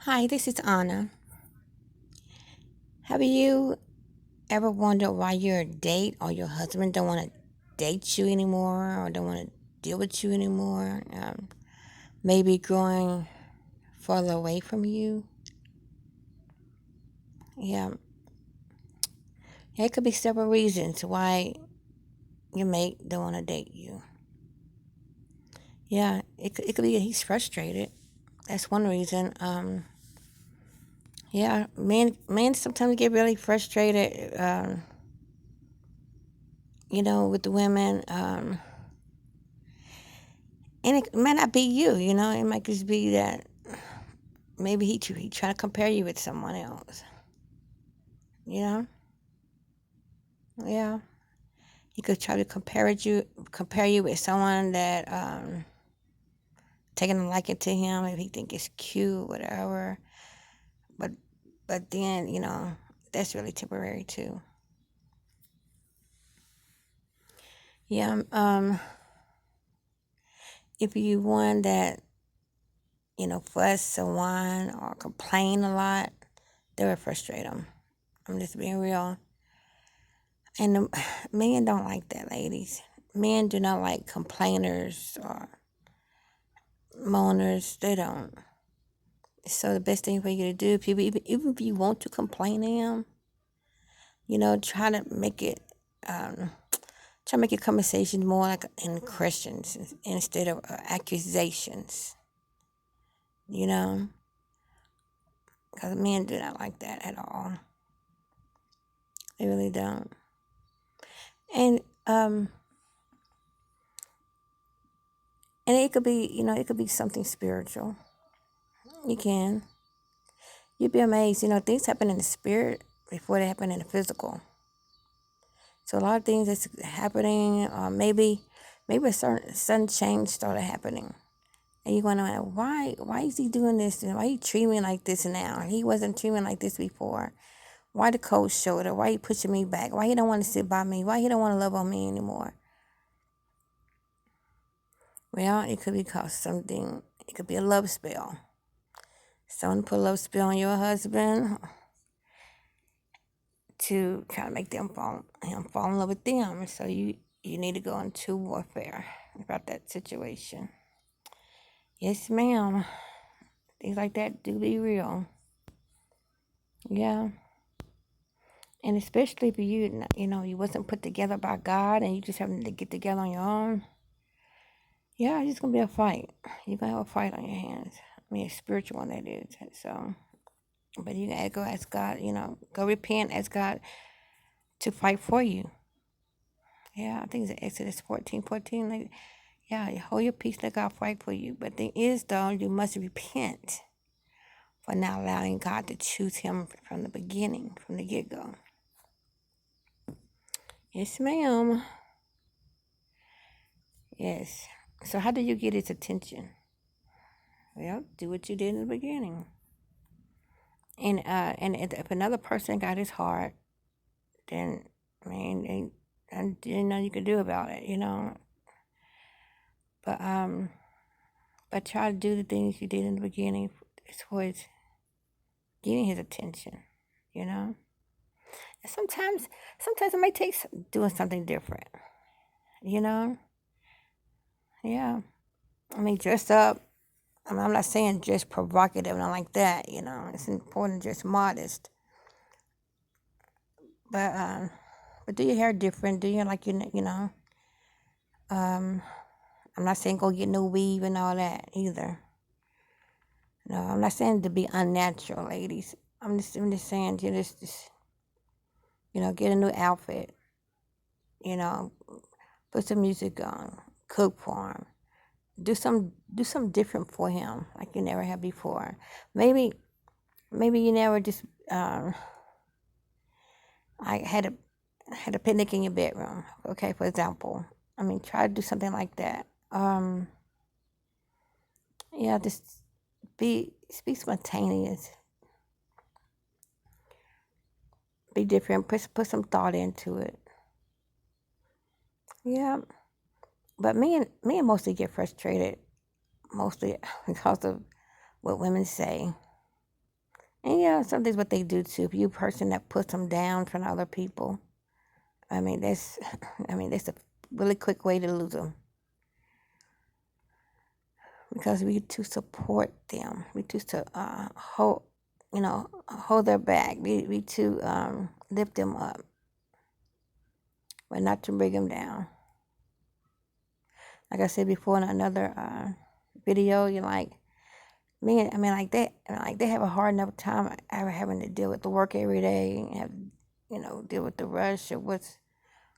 Hi, this is Anna. Have you ever wondered why your date or your husband don't want to date you anymore or don't want to deal with you anymore? Maybe growing further away from you? Yeah, it could be several reasons why your mate don't want to date you. Yeah, it could be he's frustrated. That's one reason. Yeah, men sometimes get really frustrated. With the women. And it might not be you, it might just be that maybe he try to compare you with someone else, you know? Yeah. He could try to compare you with someone that taking a liking to him if he think it's cute, whatever. But but then, that's really temporary too. Yeah, if you one that, fuss or whine or complain a lot, that would frustrate them. I'm just being real. And men don't like that, ladies. Men do not like complainers or moaners. They don't. So the best thing for you to do, people, even if you want to complain to him, try to make it, um, try to make your conversations more like in questions instead of accusations. You know, because men do not like that at all. They really don't. And and it could be, it could be something spiritual. You can. You'd be amazed. Things happen in the spirit before they happen in the physical. So a lot of things that's happening, maybe a certain sudden change started happening, and you're going to wonder why is he doing this? And why he treating me like this now? He wasn't treating me like this before. Why the cold shoulder? Why he pushing me back? Why he don't want to sit by me? Why he don't want to love on me anymore? Well, it could be cause something. It could be a love spell. Someone put a love spell on your husband to try to make him fall in love with them. So you need to go into warfare about that situation. Yes, ma'am. Things like that do be real. Yeah. And especially if you wasn't put together by God and you just having to get together on your own. Yeah, it's just gonna be a fight. You're gonna have a fight on your hands. I mean, a spiritual one that is. So, but you gotta go ask God. Go repent, ask God to fight for you. Yeah, I think it's Exodus 14:14. Like, yeah, you hold your peace, let God fight for you. But the thing is, though, you must repent for not allowing God to choose him from the beginning, from the get go. Yes, ma'am. Yes. So, how do you get his attention? Well, do what you did in the beginning. And if another person got his heart, then, I mean, and you know you could do about it. But try to do the things you did in the beginning towards getting his attention. You know. And sometimes it may take doing something different. You know. Yeah. I mean, dress up. I mean, I'm not saying dress provocative and like that. It's important to dress modest. But do your hair different. Do you like Um, I'm not saying go get no weave and all that either. No, I'm not saying to be unnatural, ladies. I'm just saying to just get a new outfit. You know, put some music on, cook for him, do some different for him like you never have before. Maybe you never just I had a picnic in your bedroom. Okay, for example. I mean, try to do something like that. Yeah, just be spontaneous, be different, put some thought into it. Yeah, but men mostly get frustrated mostly because of what women say. And yeah, something's what they do too. If you a person that puts them down in front of other people, I mean, that's, I mean, that's a really quick way to lose them because we to support them, we choose to hold, hold their back, we to lift them up, but not to bring them down. Like I said before in another video, you're like, man, I mean, like they have a hard enough time ever having to deal with the work every day, and have, deal with the rush of what's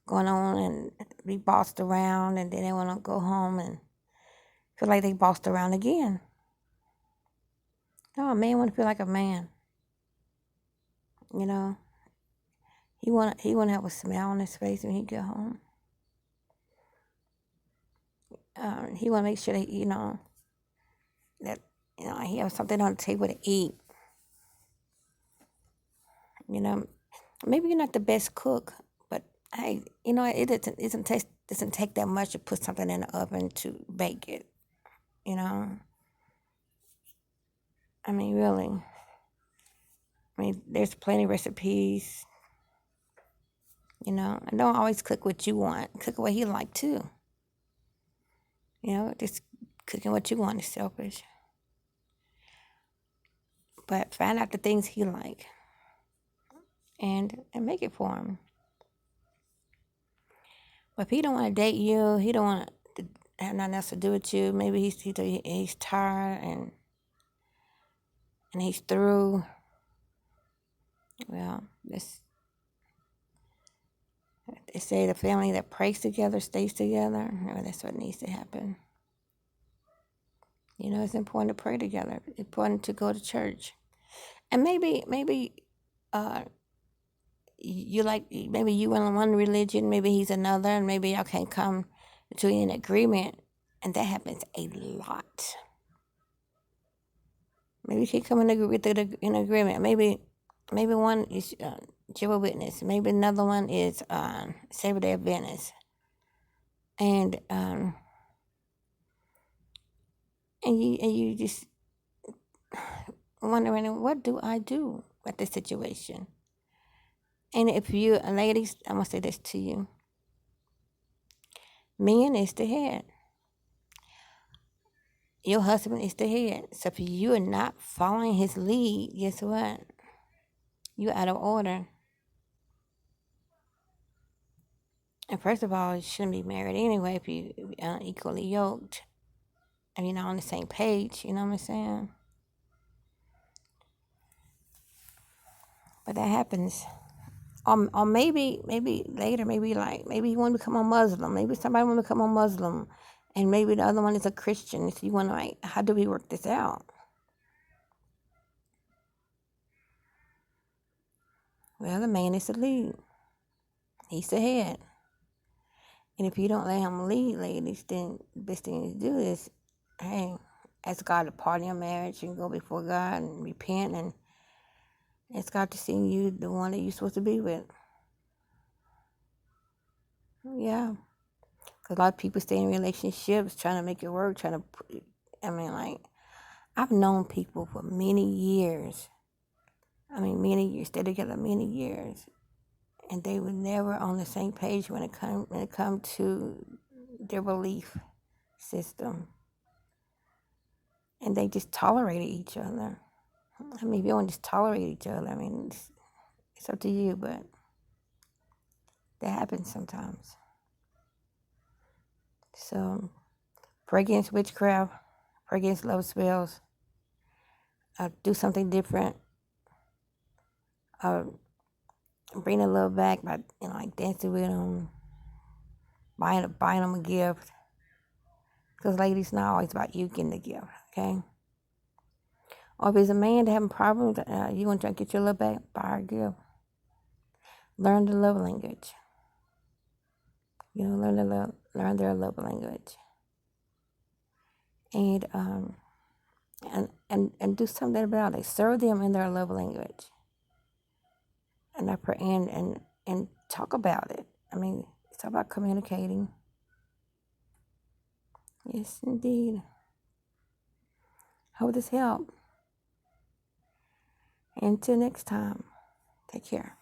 going on, and be bossed around, and then they want to go home and feel like they bossed around again. No, a man want to feel like a man. You know, he want to have a smile on his face when he get home. He want to make sure that that he has something on the table to eat. You know, maybe you're not the best cook, but hey, it doesn't take that much to put something in the oven to bake it. You know, I mean, really. I mean, there's plenty of recipes. And don't always cook what you want. Cook what he like too. Just cooking what you want is selfish. But find out the things he like and make it for him. But if he don't want to date you, he don't want to have nothing else to do with you. Maybe he's tired and he's through. Well, they say the family that prays together stays together. That's what needs to happen. It's important to pray together. It's important to go to church. And maybe maybe you in one religion, maybe he's another, and maybe y'all can't come to an agreement, and that happens a lot. Maybe you can't come in agreement. Maybe one is Jehovah's Witness. Maybe another one is Seventh-day Adventist, and you just wondering, what do I do with this situation? And if you, ladies, I'm gonna say this to you: men is the head. Your husband is the head. So if you are not following his lead, guess what? You're out of order. And first of all, you shouldn't be married anyway if you are equally yoked. If you're not on the same page, you know what I'm saying? But that happens. Or maybe later, maybe you want to become a Muslim. Maybe somebody want to become a Muslim. And maybe the other one is a Christian. So you want to, how do we work this out? Well, the man is the lead. He's the head. And if you don't let him lead, ladies, then the best thing to do is, hey, ask God to pardon your marriage and go before God and repent and ask God to send you the one that you're supposed to be with. Yeah. Because a lot of people stay in relationships trying to make it work, I've known people for many years. Stay together many years. And they were never on the same page when it come to their belief system. And they just tolerated each other. If you don't just tolerate each other, it's up to you, but that happens sometimes. So, pray against witchcraft, pray against love spells, do something different, bring the love back by, dancing with them, buying them a gift. Because ladies, it's not always about you getting the gift, okay? Or if it's a man that having problems, you want to try to get your love back, buy her a gift. Learn the love language. Learn their love language. And do something about it. Serve them in their love language. And talk about it. It's all about communicating. Yes, indeed. Hope this helped. Until next time, take care.